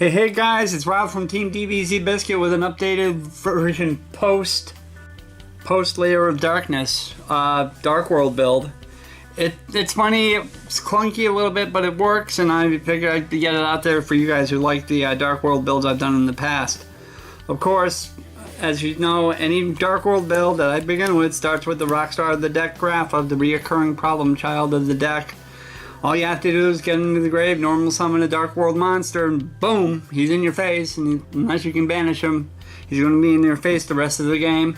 Hey guys, it's Rob from Team DBZ Biscuit with an updated version post Layer of Darkness Dark World build. It's funny, it's clunky a little bit, but it works, and I figured I'd get it out there for you guys who like the Dark World builds I've done in the past. Of course, as you know, any Dark World build that I begin with starts with the Rockstar of the Deck graph of the reoccurring problem child of the deck. All you have to do is get into the grave, normal summon a Dark World monster, and boom, he's in your face, and unless you can banish him, he's going to be in your face the rest of the game.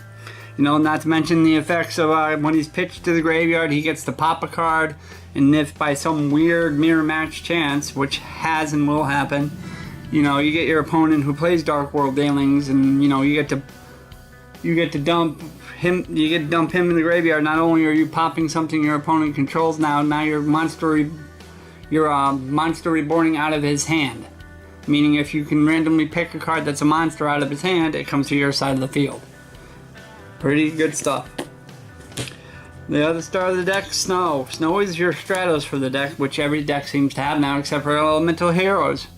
You know, not to mention the effects of when he's pitched to the graveyard, he gets to pop a card, and if by some weird mirror match chance, which has and will happen, you know, you get your opponent who plays Dark World Dealings, and you know, you get to dump him in the graveyard. Not only are you popping something your opponent controls, now you're monster reborning out of his hand. Meaning if you can randomly pick a card that's a monster out of his hand, it comes to your side of the field. Pretty good stuff. The other star of the deck, Snow. Snow is your Stratos for the deck, which every deck seems to have now except for Elemental Heroes.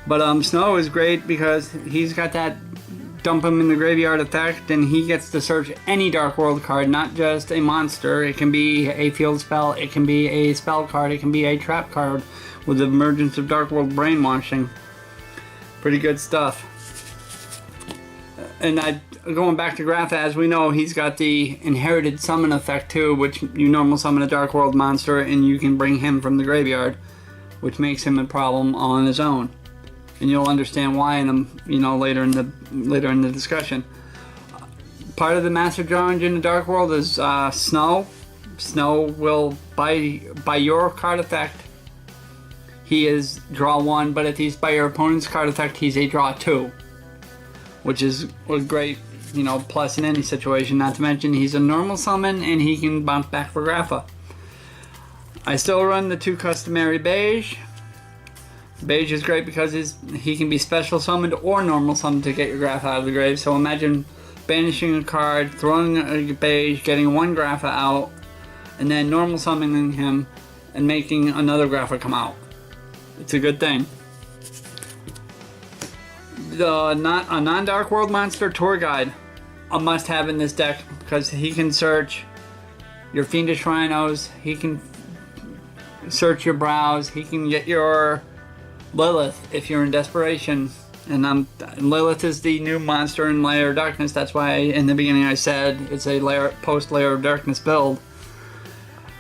But Snow is great because he's got that dump him in the graveyard effect, and he gets to search any Dark World card, not just a monster. It can be a field spell, it can be a spell card, it can be a trap card with the emergence of Dark World Brainwashing. Pretty good stuff. And going back to Grapha, as we know, he's got the inherited summon effect too, which you normal summon a Dark World monster and you can bring him from the graveyard, which makes him a problem on his own. And you'll understand why in later in the discussion. Part of the Master Draw Engine in Dark World is Snow. Snow will by your card effect, he is draw 1, but if he's by your opponent's card effect, he's a draw 2, which is a great plus in any situation. Not to mention he's a normal summon and he can bounce back for Grapha. I still run the 2 customary beige. Beige is great because he can be special summoned or normal summoned to get your Grapha out of the grave. So imagine banishing a card, throwing a beige, getting 1 Grapha out, and then normal summoning him and making another Grapha come out. It's a good thing. A non-Dark World monster, Tour Guide, a must-have in this deck because he can search your Fiendish Rhinos, he can search your Brows, he can get your Lilith if you're in desperation. And Lilith is the new monster in Lair of Darkness. That's why in the beginning I said it's a post Lair of Darkness build.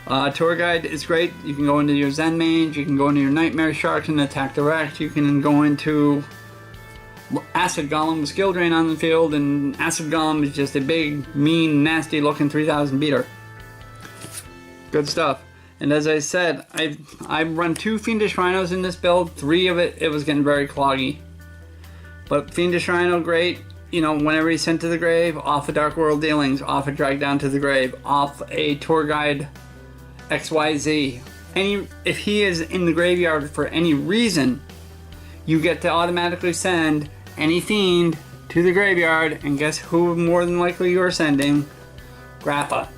Tour Guide is great. You can go into your Zen Mage, you can go into your Nightmare Sharks and attack direct. You can go into Acid Golem with skill drain on the field, and Acid Golem is just a big, mean, nasty looking 3000 beater. Good stuff. And as I said, I've run 2 Fiendish Rhinos in this build. 3 of it was getting very cloggy. But Fiendish Rhino, great. You know, whenever he's sent to the grave, off a Dark World Dealings, off a Drag Down to the Grave, off a Tour Guide XYZ. If he is in the graveyard for any reason, you get to automatically send any fiend to the graveyard, and guess who more than likely you're sending? Grapha.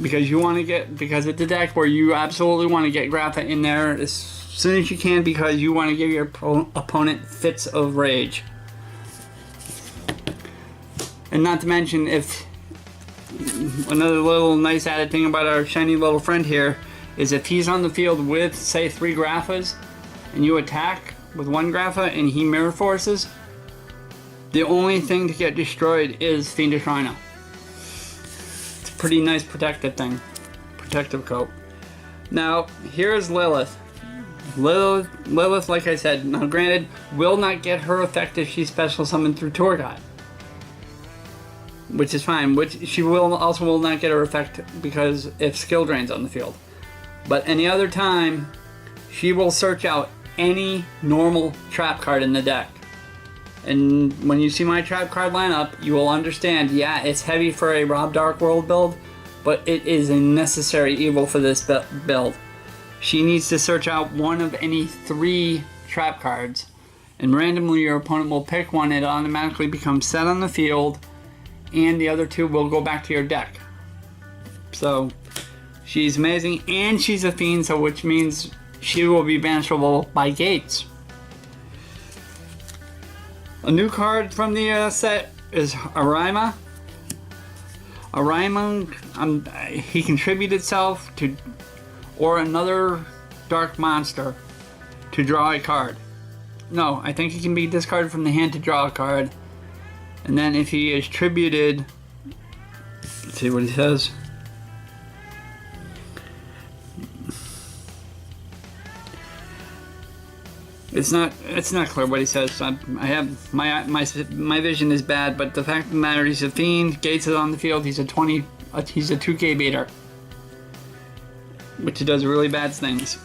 Because it's a deck where you absolutely want to get Grapha in there as soon as you can, because you want to give your opponent fits of rage. And not to mention, if another little nice added thing about our shiny little friend here is if he's on the field with, say, 3 Graphas and you attack with 1 Grapha and he mirror forces, the only thing to get destroyed is Fiendish Rhino. Pretty nice protective coat. Now here's Lilith. Lilith, like I said, now granted, will not get her effect if she's special summoned through Tour Guide, which is fine. Which she will not get her effect because if skill drains on the field. But any other time, she will search out any normal trap card in the deck. And when you see my trap card lineup, you will understand, yeah, it's heavy for a Rob Dark World build, but it is a necessary evil for this build. She needs to search out one of any 3 trap cards, and randomly your opponent will pick one. It automatically becomes set on the field, and the other 2 will go back to your deck. So she's amazing, and she's a fiend, so which means she will be banishable by gates. A new card from the set is Arima. Arima, he contributes itself to, or another dark monster to draw a card. No, I think he can be discarded from the hand to draw a card. And then if he is tributed, let's see what he says. It's not clear what he says. I have my vision is bad, but the fact of the matter, he's a fiend. Gates is on the field. He's a 2K beater, which does really bad things.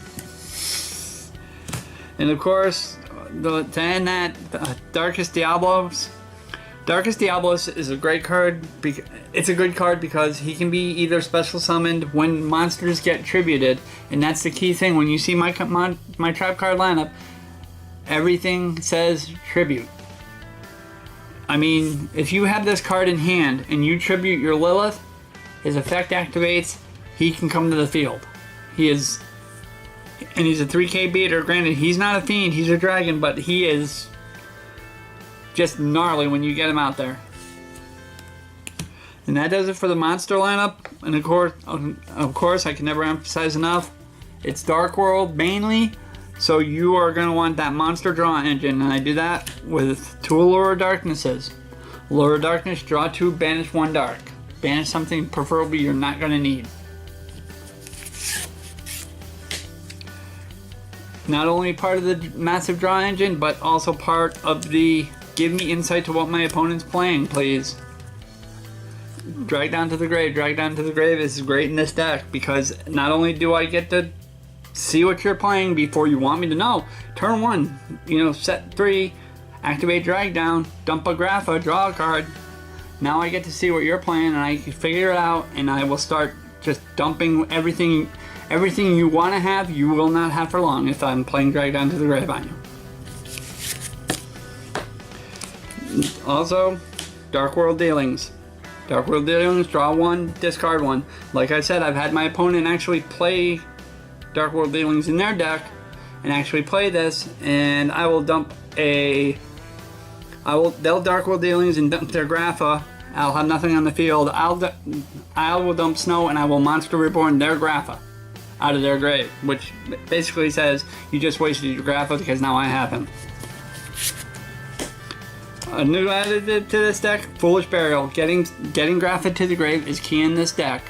And of course, to end that, Darkest Diablos. Darkest Diablos is a great card. It's a good card because he can be either special summoned when monsters get tributed, and that's the key thing. When you see my trap card lineup, everything says tribute. I mean, if you have this card in hand and you tribute your Lilith, his effect activates, he can come to the field. He's a 3K beater. Granted, he's not a fiend, he's a dragon, but he is just gnarly when you get him out there. And that does it for the monster lineup. And of course, I can never emphasize enough, it's Dark World mainly. So you are going to want that monster draw engine, and I do that with 2 Allure of Darknesses. Allure of Darkness, draw 2, banish 1 dark. Banish something preferably you're not going to need. Not only part of the massive draw engine, but also part of the give me insight to what my opponent's playing, please. Drag Down to the Grave. Drag Down to the Grave is great in this deck because not only do I get to see what you're playing before you want me to know. Turn 1, set 3, activate Drag Down, dump a Grapha, draw a card. Now I get to see what you're playing and I can figure it out, and I will start just dumping everything you want to have, you will not have for long if I'm playing Drag Down to the Grave on you. Also, Dark World Dealings. Dark World Dealings, draw 1, discard 1. Like I said, I've had my opponent actually play Dark World Dealings in their deck and actually play this, and I will dump they'll Dark World Dealings and dump their Grapha. I'll have nothing on the field. I will dump Snow and I will Monster Reborn their Grapha out of their grave, which basically says you just wasted your Grapha because now I have him. A new additive to this deck, Foolish Burial. Getting Grapha to the grave is key in this deck.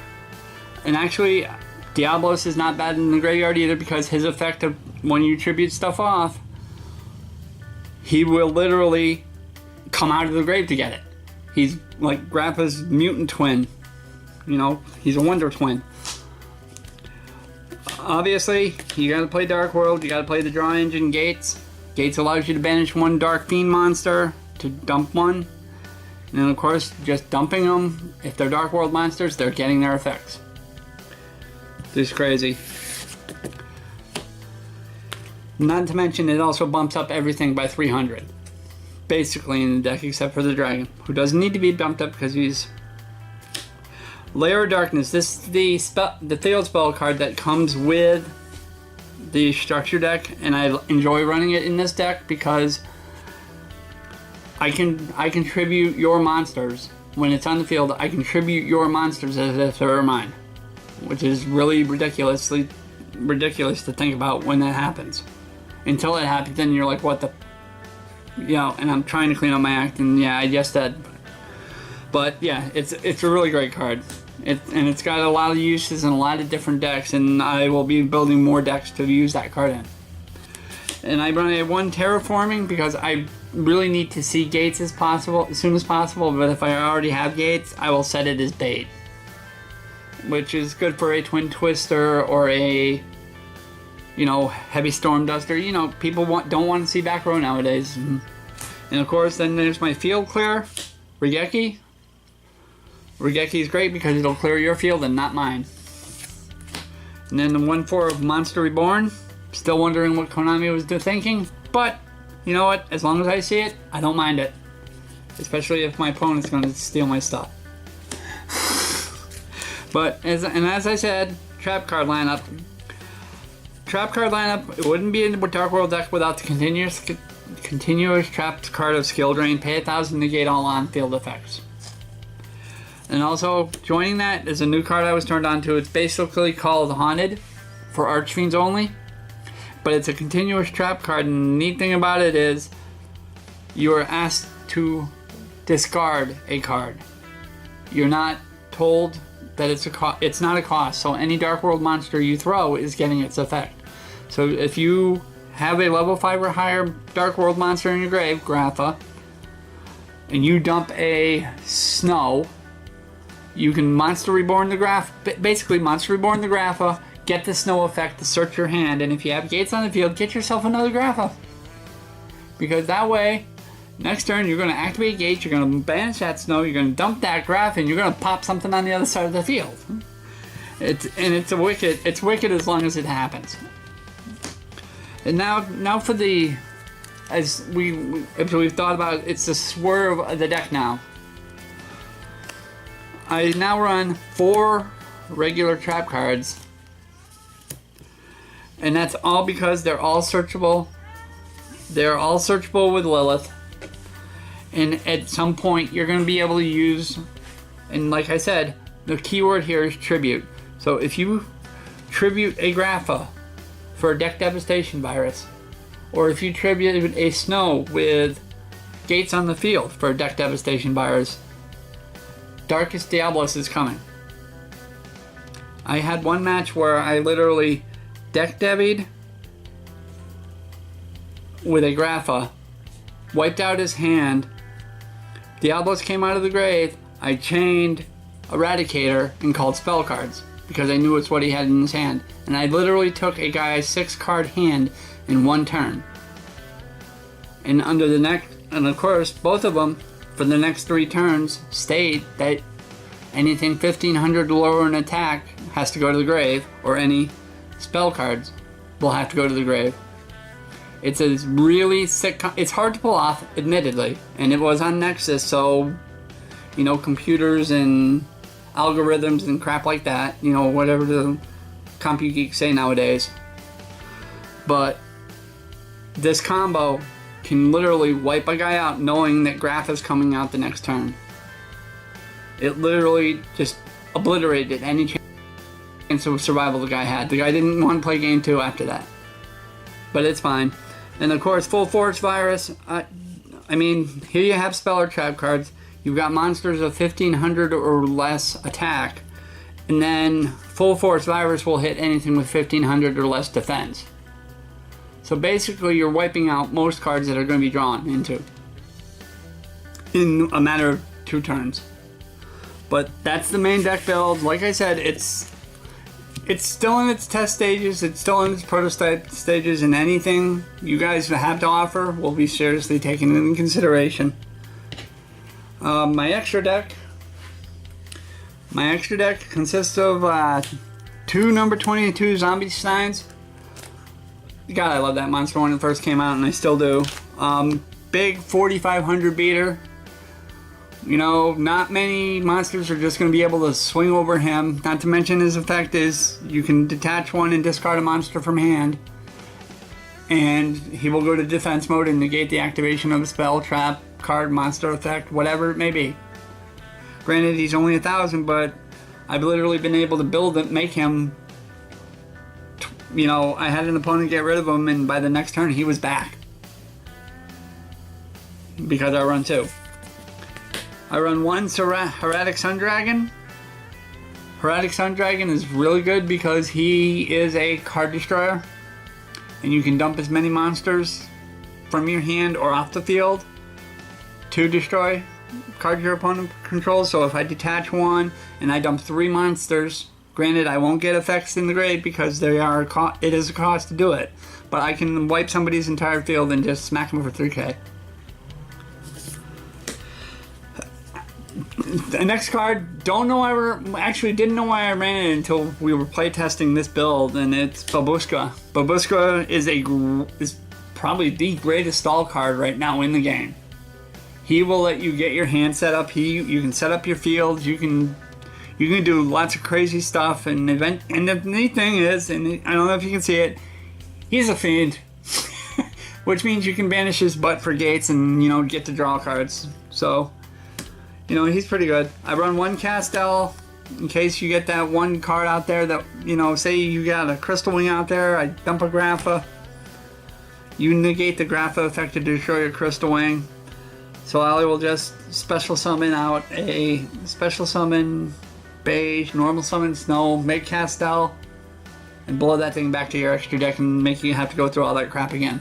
And actually, Diablos is not bad in the graveyard either because his effect of when you tribute stuff off, he will literally come out of the grave to get it. He's like Grappa's mutant twin. He's a wonder twin. Obviously, you gotta play Dark World, you gotta play the draw engine Gates. Gates allows you to banish 1 Dark Fiend monster to dump 1. And then of course, just dumping them, if they're Dark World monsters, they're getting their effects. This is crazy. Not to mention, it also bumps up everything by 300. Basically in the deck, except for the dragon, who doesn't need to be bumped up because he's Lair of Darkness. This is the field spell card that comes with the structure deck, and I enjoy running it in this deck because I contribute your monsters when it's on the field. I contribute your monsters as if they're mine, which is really ridiculous to think about when that happens. Until it happens, then you're like, what the, and I'm trying to clean up my act, and yeah, I guess that. But yeah, it's a really great card. And it's got a lot of uses in a lot of different decks, and I will be building more decks to use that card in. And I run a 1 terraforming because I really need to see Gates as soon as possible, but if I already have Gates, I will set it as bait, which is good for a Twin Twister or a Heavy Storm Duster. People don't want to see back row nowadays. And of course, then there's my field clear, Regeki. Regeki is great because it'll clear your field and not mine. And then the 1/4 of Monster Reborn. Still wondering what Konami was thinking, but you know what? As long as I see it, I don't mind it. Especially if my opponent's going to steal my stuff. But as I said, trap card lineup. Trap card lineup. It wouldn't be in the Dark World deck without the Continuous trapped card of skill drain. Pay 1,000, negate all on-field effects. And also, joining that is a new card I was turned on to. It's basically called Haunted for Archfiends only. But it's a continuous trap card, and the neat thing about it is you are asked to discard a card. You're not told that it's not a cost, so any Dark World monster you throw is getting its effect. So if you have a level 5 or higher Dark World monster in your grave, Grapha, and you dump a Snow, you can Monster Reborn the Grapha, basically Monster Reborn the Grapha, get the Snow effect to search your hand, and if you have gates on the field, get yourself another Grapha. Because that way, next turn you're going to activate gates, you're going to banish that Snow, you're going to dump that Grapha, and you're going to pop something on the other side of the field. It's wicked as long as it happens. And now for the, as we've thought about it, it's the swerve of the deck now. I now run 4 regular trap cards, and that's all because they're all searchable. They're all searchable with Lilith, and at some point you're going to be able to use, and like I said, the keyword here is tribute. So if you tribute a Grapha for a deck devastation virus, or if you tribute a Snow with gates on the field for a deck devastation virus, Darkest Diablos is coming. I had one match where I literally deck devied with a Grapha, wiped out his hand, Diablos came out of the grave, I chained Eradicator and called spell cards because I knew it's what he had in his hand, and I literally took a guy's 6-card hand in one turn. And under the neck, and of course both of them for the next 3 turns state that anything 1500 lower in attack has to go to the grave, or any spell cards will have to go to the grave. It's a really sick, it's hard to pull off, admittedly, and it was on Nexus, so, you know, computers and algorithms and crap like that, you know, whatever the CompuGeeks say nowadays. But this combo can literally wipe a guy out knowing that Graph is coming out the next turn. It literally just obliterated any chance of survival the guy had. The guy didn't want to play game 2 after that. But it's fine. And of course, Full Force Virus, I mean, here you have spell or trap cards. You've got monsters of 1500 or less attack. And then Full Force Virus will hit anything with 1500 or less defense. So basically, you're wiping out most cards that are going to be drawn into in a matter of 2 turns. But that's the main deck build. Like I said, it's still in its test stages. It's still in its prototype stages, and anything you guys have to offer will be seriously taken into consideration. My extra deck consists of 2 number 22 Zombie Steins. God, I love that monster when it first came out, and I still do. Big 4500 beater. You know, not many monsters are just going to be able to swing over him. Not to mention his effect is you can detach one and discard a monster from hand. And he will go to defense mode and negate the activation of a spell, trap, card, monster effect, whatever it may be. Granted, he's only 1,000, but I've literally been able to build it, make him... You know, I had an opponent get rid of him, and by the next turn he was back. Because I run 2. I run 1 Heretic Sun Dragon. Heretic Sun Dragon is really good because he is a card destroyer. And you can dump as many monsters from your hand or off the field to destroy cards your opponent controls. So if I detach one and I dump 3 monsters, granted I won't get effects in the grave because it is a cost to do it. But I can wipe somebody's entire field and just smack them for 3k. The next card, didn't know why I ran it until we were playtesting this build, and it's Babushka. Babushka is probably the greatest stall card right now in the game. He will let you get your hand set up. You can set up your fields. You can do lots of crazy stuff. And the neat thing is, and I don't know if you can see it, he's a fiend. which means you can banish his butt for gates and, you know, get to draw cards. So, you know, he's pretty good. I run one Castell in case you get that one card out there that, you know, say you got a Crystal Wing out there, I dump a Grapha. You negate the Grapha effect to destroy your Crystal Wing. So I will just special summon out a special summon Beige, normal summon Snow, make Castell, and blow that thing back to your extra deck and make you have to go through all that crap again.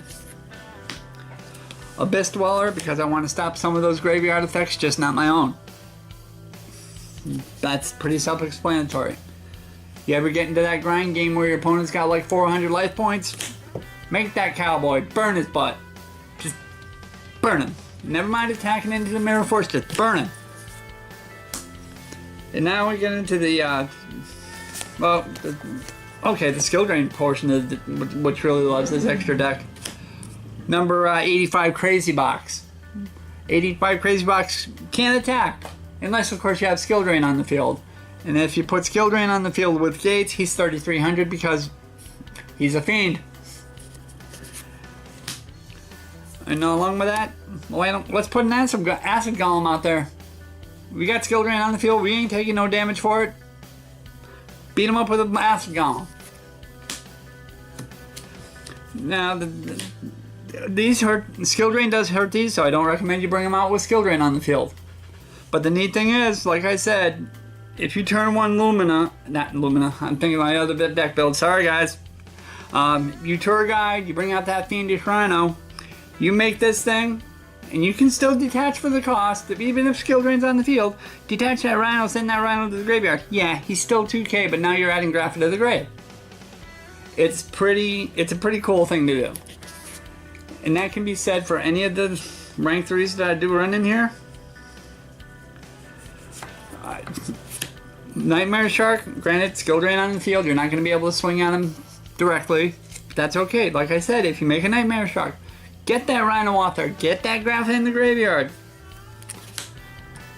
Abyss Dweller, because I want to stop some of those graveyard effects, just not my own. That's pretty self-explanatory. You ever get into that grind game where your opponent's got like 400 life points? Make that cowboy, burn his butt. Just burn him. Never mind attacking into the Mirror Force, just burn him. And now we get into the, the skill drain portion of which really loves this extra deck. Number 85 Crazy Box. 85 Crazy Box can't attack, unless of course you have skill drain on the field. And if you put skill drain on the field with gates, he's 3300 because he's a fiend. And along with that, let's put an acid golem out there. We got skill drain on the field. We ain't taking no damage for it. Beat him up with an acid golem. Now, these hurt. Skill drain does hurt these, so I don't recommend you bring them out with skill drain on the field. But the neat thing is, like I said, if you turn one not Lumina, I'm thinking of my other deck build. Sorry, guys. You Tour Guide, you bring out that Fiendish Rhino. You make this thing, and you can still detach for the cost, even if skill drain's on the field. Detach that Rhino, send that Rhino to the graveyard. Yeah, he's still 2k, but now you're adding Grapha to the grave. It's a pretty cool thing to do. And that can be said for any of the rank 3s that I do run in here. Nightmare Shark, granted, skill drain on the field, you're not going to be able to swing at him directly. That's okay. Like I said, if you make a Nightmare Shark, get that Rhino off there. Get that Grapha in the graveyard.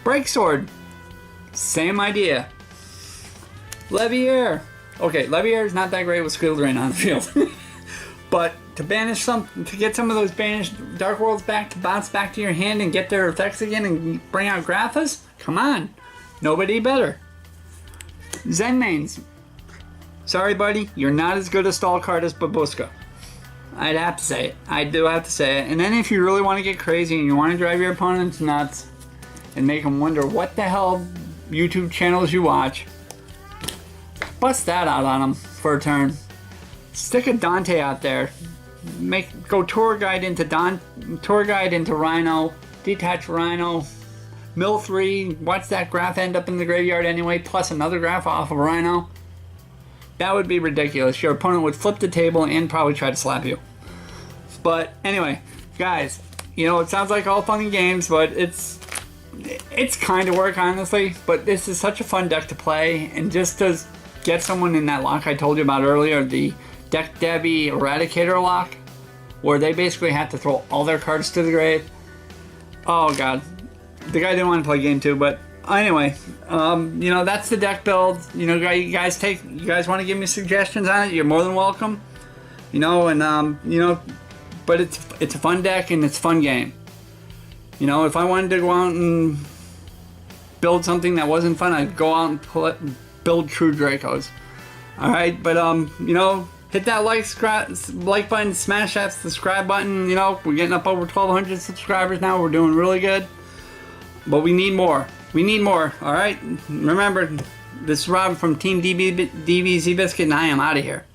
Break Sword. Same idea. Leviair. Okay, Leviair is not that great with skill drain on the field. But to get some of those banished Dark Worlds back to bounce back to your hand and get their effects again and bring out Graphas, come on. Nobody better. Zenmains. Sorry, buddy. You're not as good a stall card as Babushka. I'd have to say it. I do have to say it. And then if you really want to get crazy and you want to drive your opponents nuts and make them wonder what the hell YouTube channels you watch, bust that out on them for a turn. Stick a Dante out there. Go Tour Guide into Rhino, detach Rhino, mill 3, watch that Graph end up in the graveyard anyway, plus another Graph off of Rhino. That would be ridiculous. Your opponent would flip the table and probably try to slap you. But anyway, guys, you know, it sounds like all fun and games, but it's kind of work, honestly. But this is such a fun deck to play, and just to get someone in that lock I told you about earlier, the Deck Debbie Eradicator lock, where they basically have to throw all their cards to the grave. Oh god, the guy didn't want to play game 2, but anyway, you know, that's the deck build. You know, you guys want to give me suggestions on it, you're more than welcome. You know, and you know, but it's a fun deck and it's a fun game. You know, if I wanted to go out and build something that wasn't fun, I'd go out and build True Dracos. All right, but you know, hit that like button, smash that subscribe button. You know, we're getting up over 1,200 subscribers now. We're doing really good, but we need more. We need more. All right. Remember, this is Rob from Team DBZ Biscuit, and I am out of here.